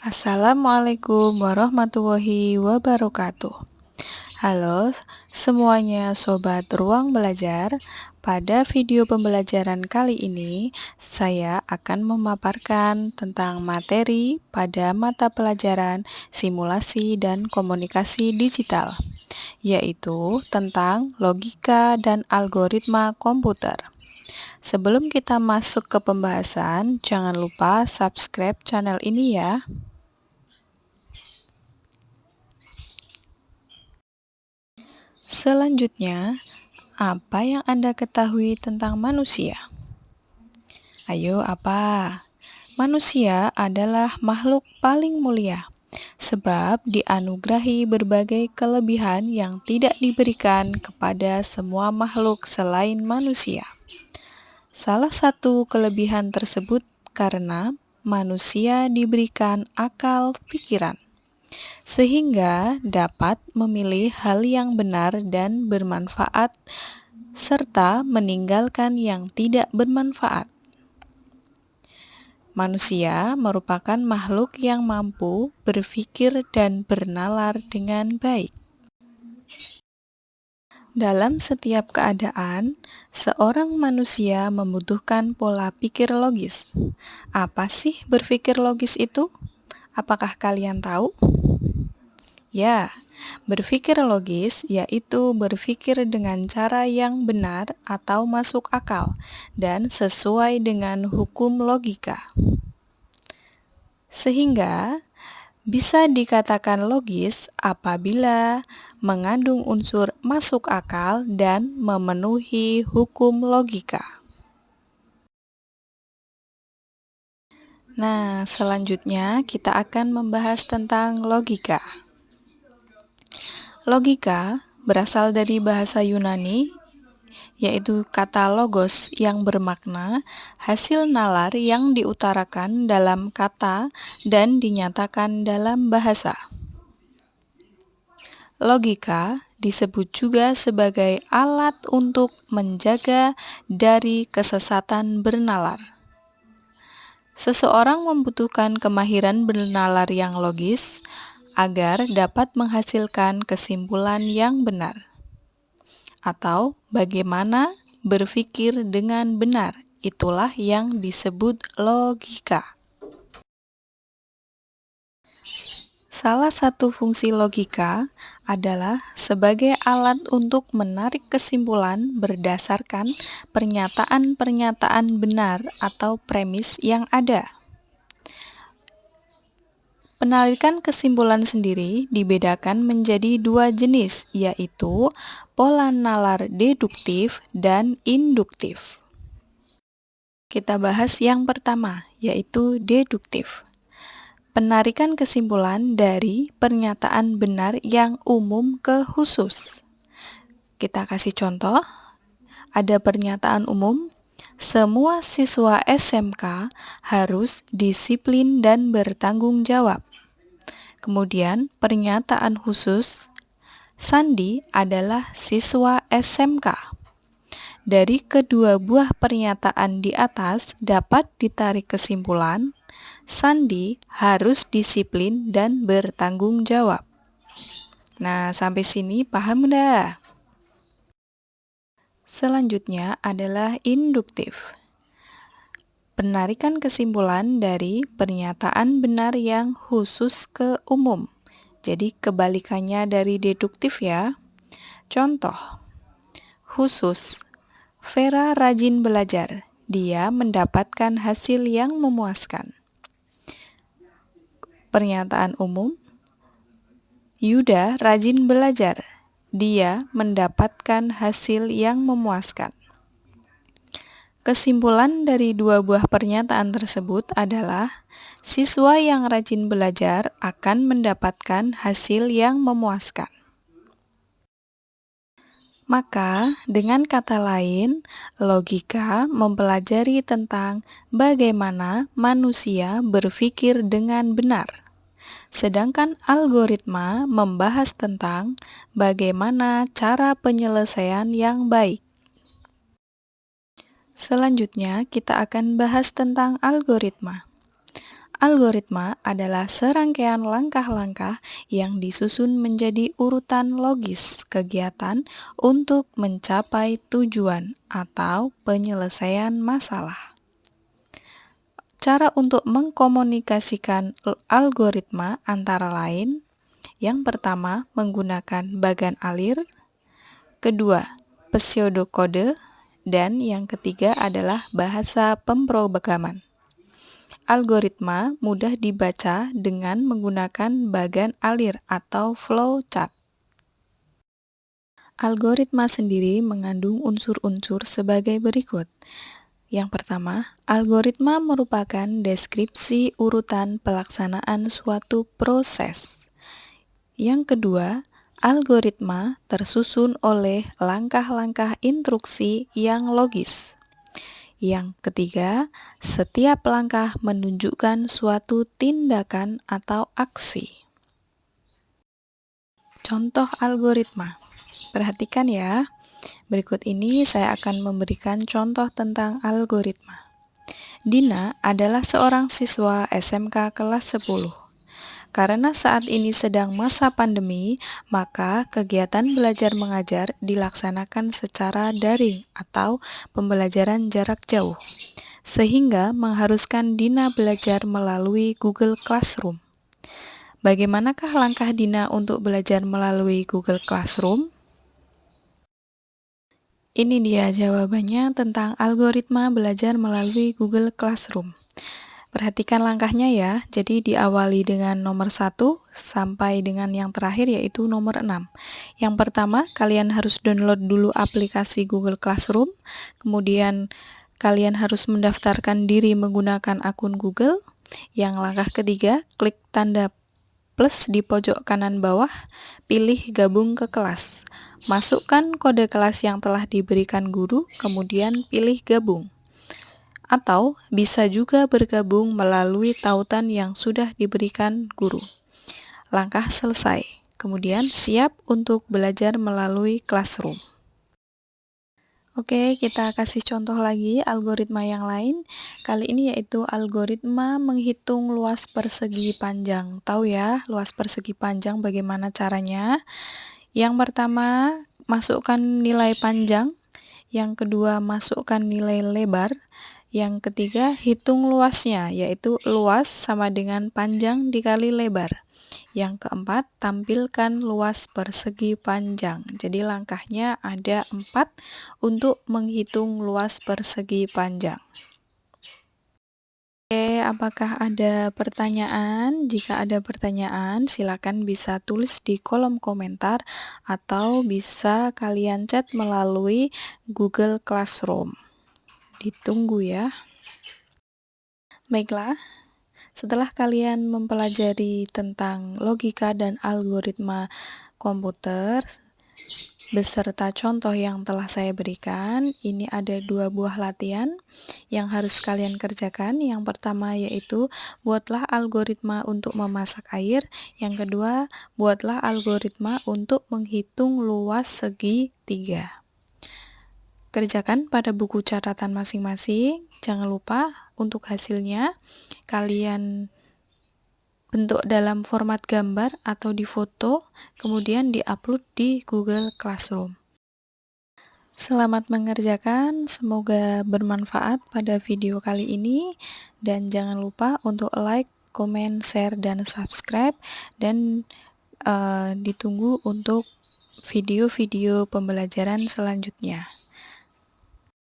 Assalamualaikum warahmatullahi wabarakatuh. Halo semuanya sobat ruang belajar. Pada video pembelajaran kali ini, saya akan memaparkan tentang materi pada mata pelajaran simulasi dan komunikasi digital, yaitu tentang logika dan algoritma komputer. Sebelum kita masuk ke pembahasan, jangan lupa subscribe channel ini ya. Selanjutnya, apa yang Anda ketahui tentang manusia? Ayo, apa? Manusia adalah makhluk paling mulia, sebab dianugerahi berbagai kelebihan yang tidak diberikan kepada semua makhluk selain manusia. Salah satu kelebihan tersebut karena manusia diberikan akal pikiran, sehingga dapat memilih hal yang benar dan bermanfaat serta meninggalkan yang tidak bermanfaat. Manusia merupakan makhluk yang mampu berpikir dan bernalar dengan baik. Dalam setiap keadaan, seorang manusia membutuhkan pola pikir logis. Apa sih berpikir logis itu? Apakah kalian tahu? Ya, berpikir logis yaitu berpikir dengan cara yang benar atau masuk akal dan sesuai dengan hukum logika. Sehingga bisa dikatakan logis apabila mengandung unsur masuk akal dan memenuhi hukum logika. Nah, selanjutnya kita akan membahas tentang logika. Logika berasal dari bahasa Yunani, yaitu kata logos yang bermakna hasil nalar yang diutarakan dalam kata dan dinyatakan dalam bahasa. Logika disebut juga sebagai alat untuk menjaga dari kesesatan bernalar. Seseorang membutuhkan kemahiran bernalar yang logis agar dapat menghasilkan kesimpulan yang benar. Atau bagaimana berpikir dengan benar, itulah yang disebut logika. Salah satu fungsi logika adalah sebagai alat untuk menarik kesimpulan berdasarkan pernyataan-pernyataan benar atau premis yang ada. Penarikan kesimpulan sendiri dibedakan menjadi dua jenis, yaitu pola nalar deduktif dan induktif. Kita bahas yang pertama, yaitu deduktif. Penarikan kesimpulan dari pernyataan benar yang umum ke khusus. Kita kasih contoh, ada pernyataan umum, semua siswa SMK harus disiplin dan bertanggung jawab. Kemudian pernyataan khusus, Sandi adalah siswa SMK. Dari kedua buah pernyataan di atas dapat ditarik kesimpulan, Sandi harus disiplin dan bertanggung jawab. Nah, sampai sini paham udah? Selanjutnya adalah induktif. Penarikan kesimpulan dari pernyataan benar yang khusus ke umum. Jadi kebalikannya dari deduktif ya. Contoh, khusus, Vera rajin belajar. Dia mendapatkan hasil yang memuaskan. Pernyataan umum, Yuda rajin belajar. Dia mendapatkan hasil yang memuaskan. Kesimpulan dari dua buah pernyataan tersebut adalah siswa yang rajin belajar akan mendapatkan hasil yang memuaskan. Maka, dengan kata lain, logika mempelajari tentang bagaimana manusia berpikir dengan benar. Sedangkan algoritma membahas tentang bagaimana cara penyelesaian yang baik. Selanjutnya, kita akan bahas tentang algoritma. Algoritma adalah serangkaian langkah-langkah yang disusun menjadi urutan logis kegiatan untuk mencapai tujuan atau penyelesaian masalah. Cara untuk mengkomunikasikan algoritma antara lain, yang pertama menggunakan bagan alir, kedua pseudokode, dan yang ketiga adalah bahasa pemrograman. Algoritma mudah dibaca dengan menggunakan bagan alir atau flowchart. Algoritma sendiri mengandung unsur-unsur sebagai berikut. Yang pertama, algoritma merupakan deskripsi urutan pelaksanaan suatu proses. Yang kedua, algoritma tersusun oleh langkah-langkah instruksi yang logis. Yang ketiga, setiap langkah menunjukkan suatu tindakan atau aksi. Contoh algoritma. Perhatikan ya. Berikut ini saya akan memberikan contoh tentang algoritma. Dina adalah seorang siswa SMK kelas 10. Karena saat ini sedang masa pandemi, maka kegiatan belajar mengajar dilaksanakan secara daring atau pembelajaran jarak jauh, sehingga mengharuskan Dina belajar melalui Google Classroom. Bagaimanakah langkah Dina untuk belajar melalui Google Classroom? Ini dia jawabannya tentang algoritma belajar melalui Google Classroom. Perhatikan langkahnya ya, jadi diawali dengan nomor 1 sampai dengan yang terakhir yaitu nomor 6. Yang pertama, kalian harus download dulu aplikasi Google Classroom, kemudian kalian harus mendaftarkan diri menggunakan akun Google. Yang langkah ketiga, klik tanda plus di pojok kanan bawah, pilih gabung ke kelas. Masukkan kode kelas yang telah diberikan guru, kemudian pilih gabung. Atau bisa juga bergabung melalui tautan yang sudah diberikan guru. Langkah selesai. Kemudian siap untuk belajar melalui Classroom. Oke, kita kasih contoh lagi algoritma yang lain. Kali ini yaitu algoritma menghitung luas persegi panjang. Tahu ya, luas persegi panjang bagaimana caranya? Yang pertama, masukkan nilai panjang. Yang kedua, masukkan nilai lebar. Yang ketiga, hitung luasnya, yaitu luas sama dengan panjang dikali lebar. Yang keempat, tampilkan luas persegi panjang. Jadi langkahnya ada 4 untuk menghitung luas persegi panjang. Oke, apakah ada pertanyaan? Jika ada pertanyaan, silakan bisa tulis di kolom komentar atau bisa kalian chat melalui Google Classroom. Ditunggu ya. Baiklah, setelah kalian mempelajari tentang logika dan algoritma komputer beserta contoh yang telah saya berikan, ini ada 2 buah latihan yang harus kalian kerjakan. Yang pertama yaitu buatlah algoritma untuk memasak air. Yang kedua, buatlah algoritma untuk menghitung luas segi 3. Kerjakan pada buku catatan masing-masing. Jangan lupa untuk hasilnya kalian bentuk dalam format gambar atau di foto, kemudian diupload di Google Classroom. Selamat mengerjakan, semoga bermanfaat pada video kali ini, dan jangan lupa untuk like, komen, share, dan subscribe, dan ditunggu untuk video-video pembelajaran selanjutnya.